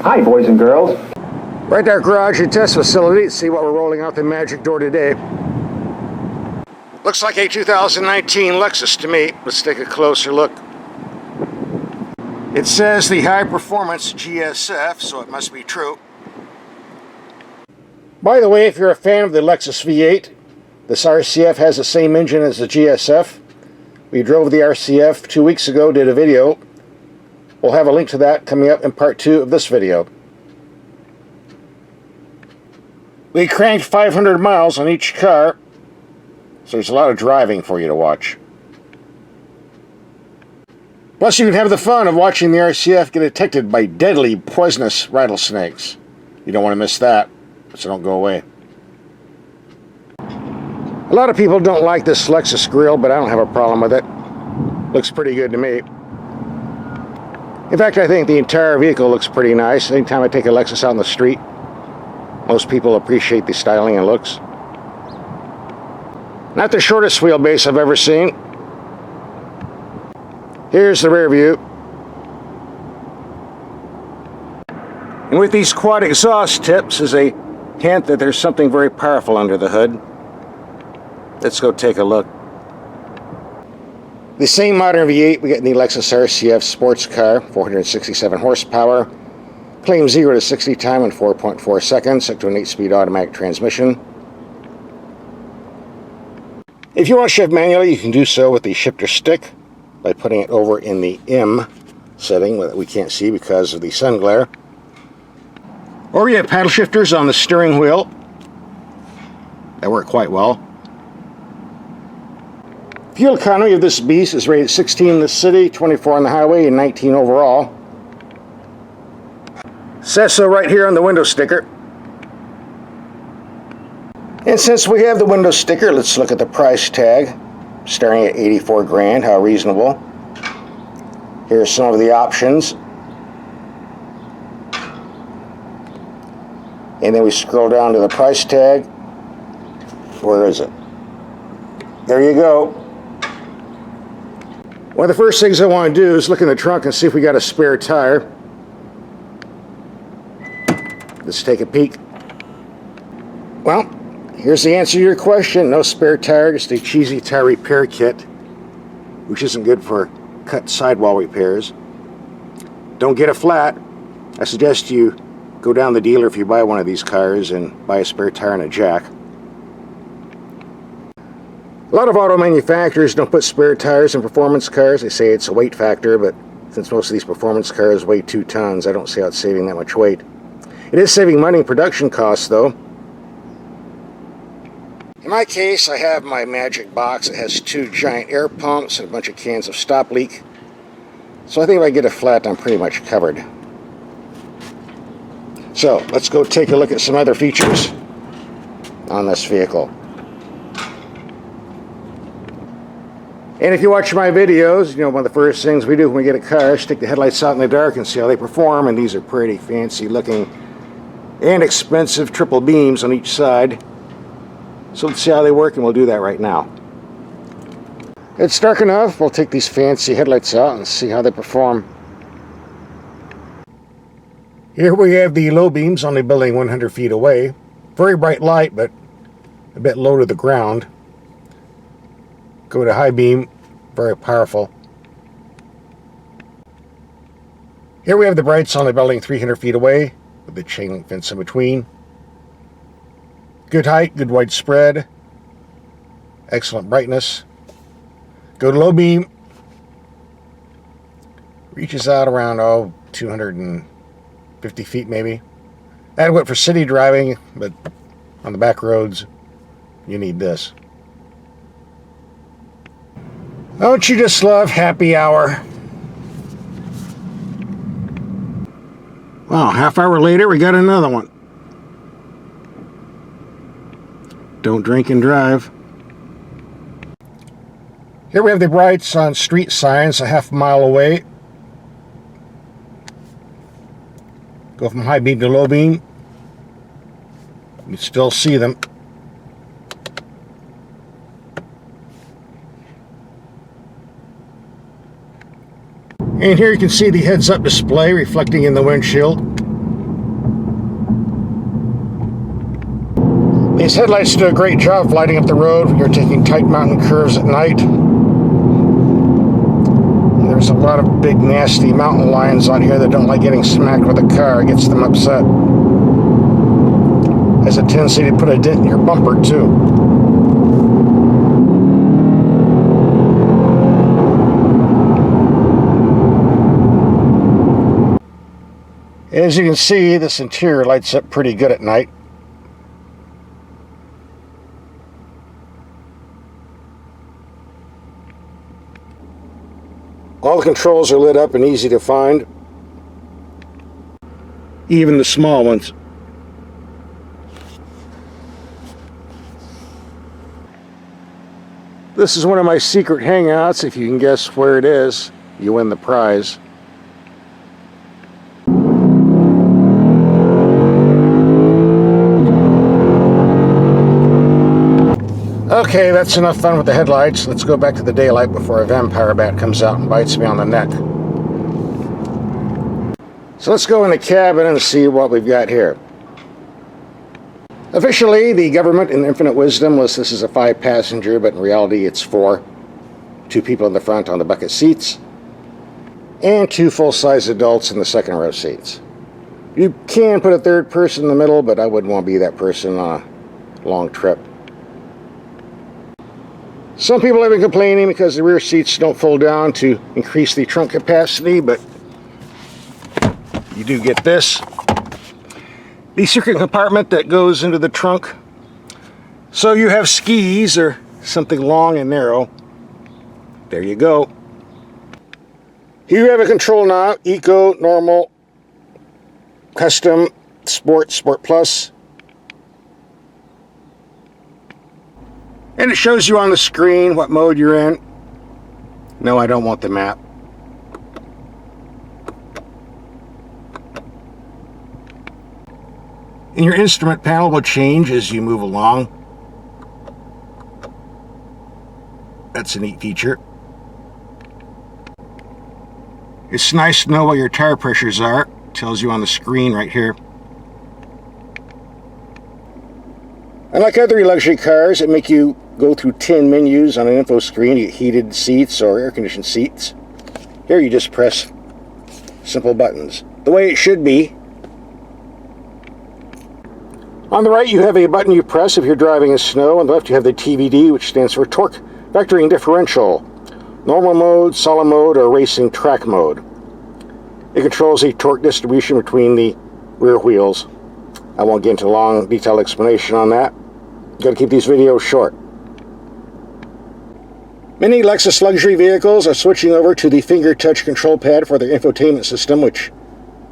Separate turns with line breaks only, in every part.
Hi, boys and girls. Right there, garage and test facility. Let's see what we're rolling out the Magic Door today. Looks like a 2019 Lexus to me. Let's take a closer look. It says the high performance GSF, so it must be true. By the way, if you're a fan of the Lexus V8, this RCF has the same engine as the GSF. We drove the RCF 2 weeks ago, did a video. We'll have a link to that coming up in part 2 of this video. We cranked 500 miles on each car, so there's a lot of driving for you to watch. Plus, you can have the fun of watching the RCF get attacked by deadly, poisonous rattlesnakes. You don't want to miss that, so don't go away. A lot of people don't like this Lexus grille, but I don't have a problem with it. Looks pretty good to me. In fact, I think the entire vehicle looks pretty nice. Anytime I take a Lexus out on the street, most people appreciate the styling and looks. Not the shortest wheelbase I've ever seen. Here's the rear view. And with these quad exhaust tips is a hint that there's something very powerful under the hood. Let's go take a look. The same modern V8 we get in the Lexus RCF sports car, 467 horsepower. Claims 0 to 60 time in 4.4 seconds, set to an 8-speed automatic transmission. If you want to shift manually, you can do so with the shifter stick by putting it over in the M setting that we can't see because of the sun glare. Or we have paddle shifters on the steering wheel. That work quite well. Fuel economy of this beast is rated 16 in the city, 24 on the highway, and 19 overall. Says so right here on the window sticker. And since we have the window sticker, let's look at the price tag. Starting at 84 grand, how reasonable. Here's some of the options. And then we scroll down to the price tag. Where is it? There you go. One of the first things I want to do is look in the trunk and see if we got a spare tire. Let's take a peek. Well, here's the answer to your question. No spare tire, just a cheesy tire repair kit, which isn't good for cut sidewall repairs. Don't get a flat. I suggest you go down to the dealer if you buy one of these cars and buy a spare tire and a jack. A lot of auto manufacturers don't put spare tires in performance cars. They say it's a weight factor, but since most of these performance cars weigh 2 tons, I don't see how it's saving that much weight. It is saving money in production costs, though. In my case, I have my Magic box. It has 2 giant air pumps and a bunch of cans of stop leak. So I think if I get a flat, I'm pretty much covered. So let's go take a look at some other features on this vehicle. And if you watch my videos, you know one of the first things we do when we get a car is stick the headlights out in the dark and see how they perform. And these are pretty fancy looking and expensive triple beams on each side. So let's see how they work, and we'll do that right now. It's dark enough. We'll take these fancy headlights out and see how they perform. Here we have the low beams on the building 100 feet away. Very bright light, but a bit low to the ground. Go to high beam, very powerful. Here we have the brights on the building 300 feet away, with the chain link fence in between. Good height, good widespread, excellent brightness. Go to low beam, reaches out around 250 feet maybe. Adequate for city driving, but on the back roads, you need this. Don't you just love happy hour? Well, half hour later, we got another one. Don't drink and drive. Here we have the brights on street signs a half mile away. Go from high beam to low beam. You still see them. And here you can see the heads-up display reflecting in the windshield. These headlights do a great job of lighting up the road when you're taking tight mountain curves at night. And there's a lot of big, nasty mountain lions out here that don't like getting smacked with a car. It gets them upset. Has a tendency to put a dent in your bumper, too. As you can see, this interior lights up pretty good at night. All the controls are lit up and easy to find, even the small ones. This is one of my secret hangouts. If you can guess where it is, you win the prize. Okay, that's enough fun with the headlights. Let's go back to the daylight before a vampire bat comes out and bites me on the neck. So let's go in the cabin and see what we've got here. Officially, the government in infinite wisdom lists this as a 5-passenger, but in reality it's 4. 2 people in the front on the bucket seats, and 2 full-size adults in the second row seats. You can put a third person in the middle, but I wouldn't want to be that person on a long trip. Some people have been complaining because the rear seats don't fold down to increase the trunk capacity, but you do get this. The secret compartment that goes into the trunk. So you have skis or something long and narrow. There you go. Here you have a control knob: Eco, Normal, Custom, Sport, Sport Plus. And it shows you on the screen what mode you're in. No, I don't want the map. And your instrument panel will change as you move along. That's a neat feature. It's nice to know what your tire pressures are. It tells you on the screen right here. Unlike other luxury cars that make you go through 10 menus on an info screen to get heated seats or air-conditioned seats, here you just press simple buttons, the way it should be. On the right you have a button you press if you're driving in snow. On the left you have the TVD, which stands for Torque Vectoring Differential, Normal Mode, Solid Mode, or Racing Track Mode. It controls the torque distribution between the rear wheels. I won't get into a long, detailed explanation on that. Got to keep these videos short. Many Lexus luxury vehicles are switching over to the finger touch control pad for their infotainment system, which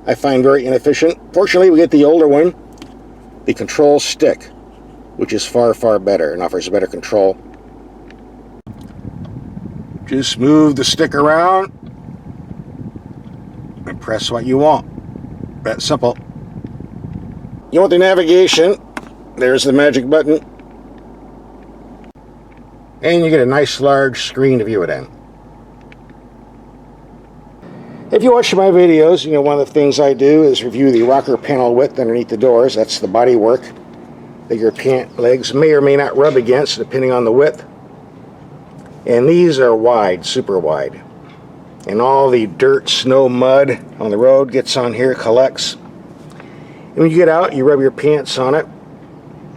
I find very inefficient. Fortunately, we get the older one, the control stick, which is far, far better and offers better control. Just move the stick around and press what you want. That's simple. You want the navigation, there's the magic button, and you get a nice large screen to view it in. If you watch my videos, you know one of the things I do is review the rocker panel width underneath the doors. That's the body work that your pant legs may or may not rub against depending on the width. And these are wide, super wide. And all the dirt, snow, mud on the road gets on here, collects. And when you get out, you rub your pants on it.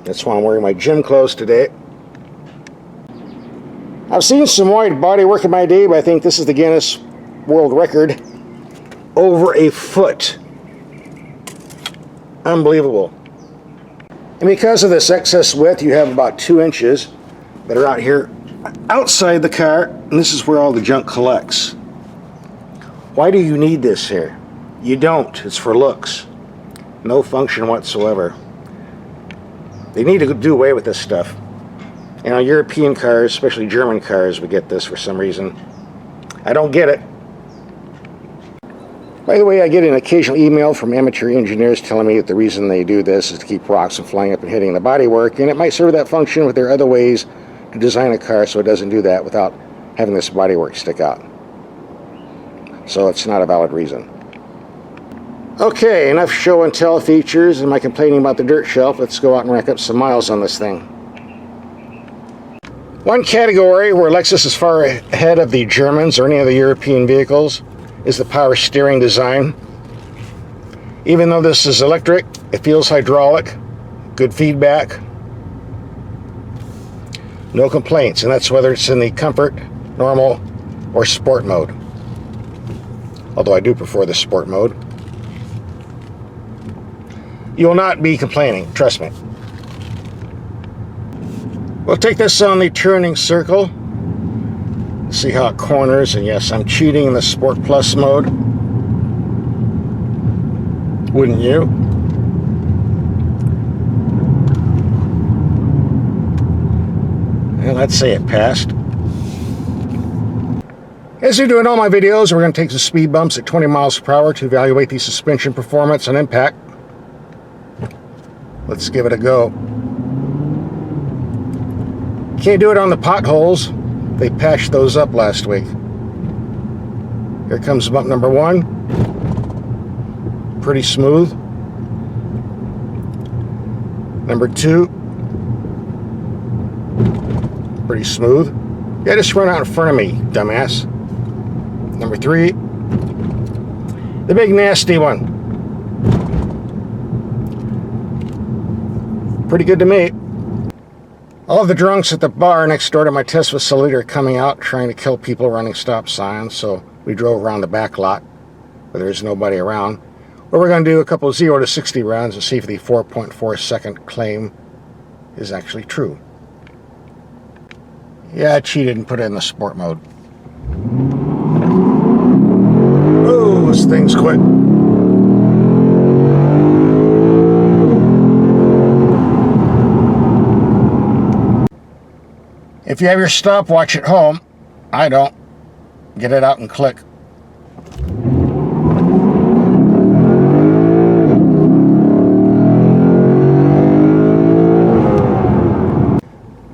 That's why I'm wearing my gym clothes today. I've seen some wide body work in my day, but I think this is the Guinness World Record. Over a foot. Unbelievable. And because of this excess width, you have about 2 inches that are out here outside the car, and this is where all the junk collects. Why do you need this here? You don't. It's for looks. No function whatsoever. They need to do away with this stuff. And on European cars, especially German cars, we get this for some reason. I don't get it. By the way, I get an occasional email from amateur engineers telling me that the reason they do this is to keep rocks from flying up and hitting the bodywork, and it might serve that function, but there are other ways to design a car so it doesn't do that without having this bodywork stick out. So it's not a valid reason. Okay, enough show and tell features and my complaining about the dirt shelf. Let's go out and rack up some miles on this thing. One category where Lexus is far ahead of the Germans or any other European vehicles is the power steering design. Even though this is electric, it feels hydraulic, good feedback, no complaints, and that's whether it's in the comfort, normal, or sport mode. Although I do prefer the sport mode. You will not be complaining, trust me. We'll take this on the turning circle. See how it corners, and yes, I'm cheating in the Sport Plus mode. Wouldn't you? And let's say it passed. As we do in all my videos, we're going to take the speed bumps at 20 miles per hour to evaluate the suspension performance and impact. Let's give it a go. Can't do it on the potholes. They patched those up last week. Here comes bump number 1. Pretty smooth. Number 2. Pretty smooth. Yeah, just run out in front of me, dumbass. Number 3. The big nasty one. Pretty good to me. All of the drunks at the bar next door to my test facility are coming out trying to kill people running stop signs, so we drove around the back lot where there's nobody around. Where we're going to do a couple of 0 to 60 rounds and see if the 4.4 second claim is actually true. Yeah, I cheated and put it in the sport mode. Oh, this thing's quick. If you have your stopwatch at home, I don't. Get it out and click.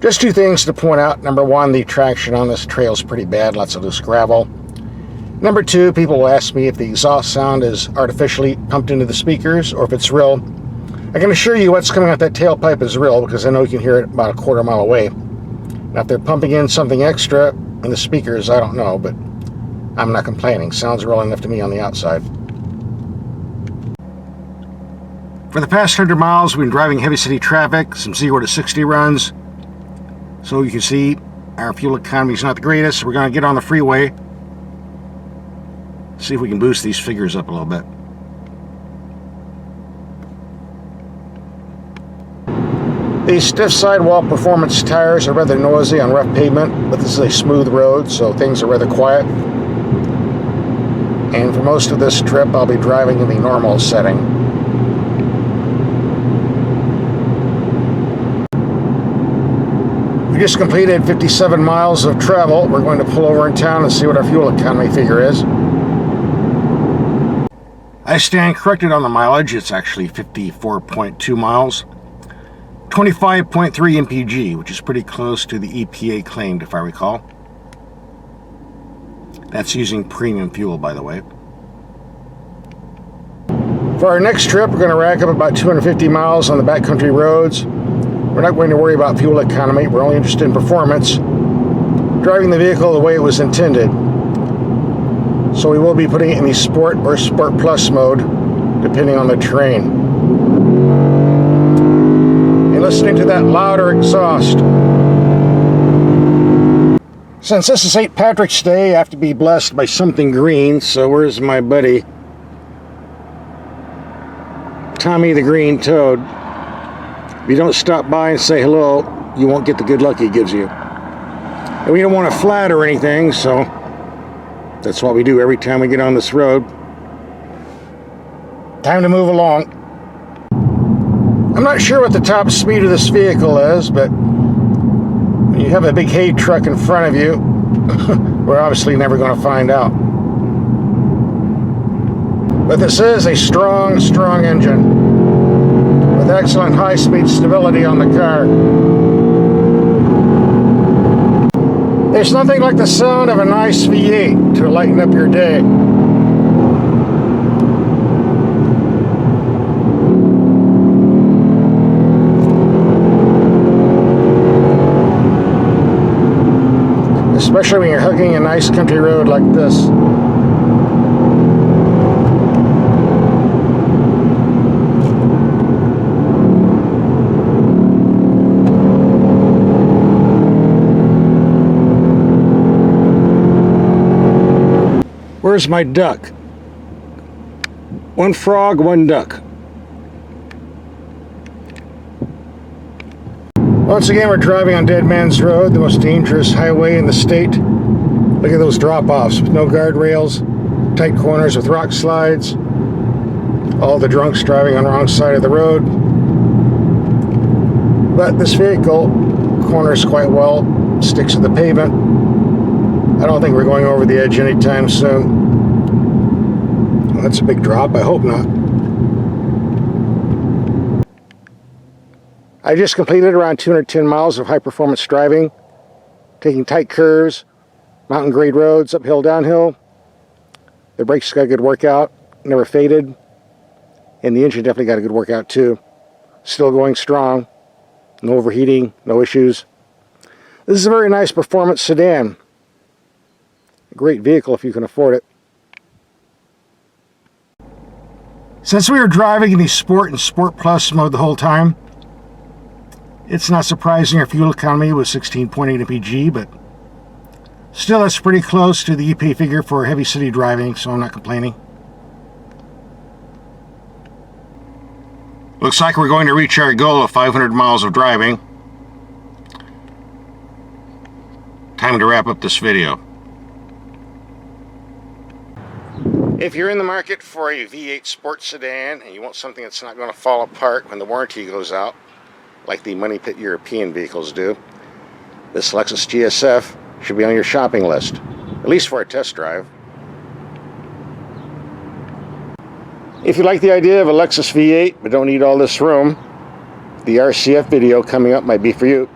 Just 2 things to point out. Number 1, the traction on this trail is pretty bad, lots of loose gravel. Number 2, people will ask me if the exhaust sound is artificially pumped into the speakers or if it's real. I can assure you what's coming out that tailpipe is real because I know you can hear it about a quarter mile away. Now, if they're pumping in something extra in the speakers, I don't know, but I'm not complaining. Sounds real enough to me on the outside. For the past 100 miles, we've been driving heavy city traffic, some 0 to 60 runs. So you can see our fuel economy is not the greatest. So we're going to get on the freeway. See if we can boost these figures up a little bit. These stiff sidewall performance tires are rather noisy on rough pavement, but this is a smooth road, so things are rather quiet. And for most of this trip, I'll be driving in the normal setting. We just completed 57 miles of travel. We're going to pull over in town and see what our fuel economy figure is. I stand corrected on the mileage. It's actually 54.2 miles. 25.3 mpg, which is pretty close to the EPA claimed, if I recall. That's using premium fuel, by the way. For our next trip, we're going to rack up about 250 miles on the backcountry roads. We're not going to worry about fuel economy. We're only interested in performance, driving the vehicle the way it was intended. So we will be putting it in the Sport or Sport Plus mode, depending on the terrain. Listening to that louder exhaust. Since this is St. Patrick's Day, I have to be blessed by something green, so where's my buddy Tommy the Green Toad? If you don't stop by and say hello, you won't get the good luck he gives you. And we don't want to flatter anything, so that's what we do every time we get on this road. Time to move along. I'm not sure what the top speed of this vehicle is, but when you have a big hay truck in front of you, we're obviously never going to find out. But this is a strong, strong engine with excellent high-speed stability on the car. There's nothing like the sound of a nice V8 to lighten up your day. especially when you're hugging a nice country road like this. Where's my duck? One frog, one duck. Once again, we're driving on Dead Man's Road, the most dangerous highway in the state. Look at those drop-offs with no guardrails, tight corners with rock slides, all the drunks driving on the wrong side of the road. But this vehicle corners quite well, sticks to the pavement. I don't think we're going over the edge anytime soon. Well, that's a big drop, I hope not. I just completed around 210 miles of high-performance driving, taking tight curves, mountain grade roads, uphill, downhill. The brakes got a good workout, never faded, and the engine definitely got a good workout too. Still going strong, no overheating, no issues. This is a very nice performance sedan. A great vehicle if you can afford it. Since we were driving in the Sport and Sport Plus mode the whole time, it's not surprising our fuel economy was 16.8 mpg, but still that's pretty close to the EPA figure for heavy city driving, so I'm not complaining. Looks like we're going to reach our goal of 500 miles of driving. Time to wrap up this video. If you're in the market for a V8 sports sedan and you want something that's not going to fall apart when the warranty goes out, like the money pit European vehicles do, this Lexus GSF should be on your shopping list, at least for a test drive. If you like the idea of a Lexus V8 but don't need all this room, the RCF video coming up might be for you.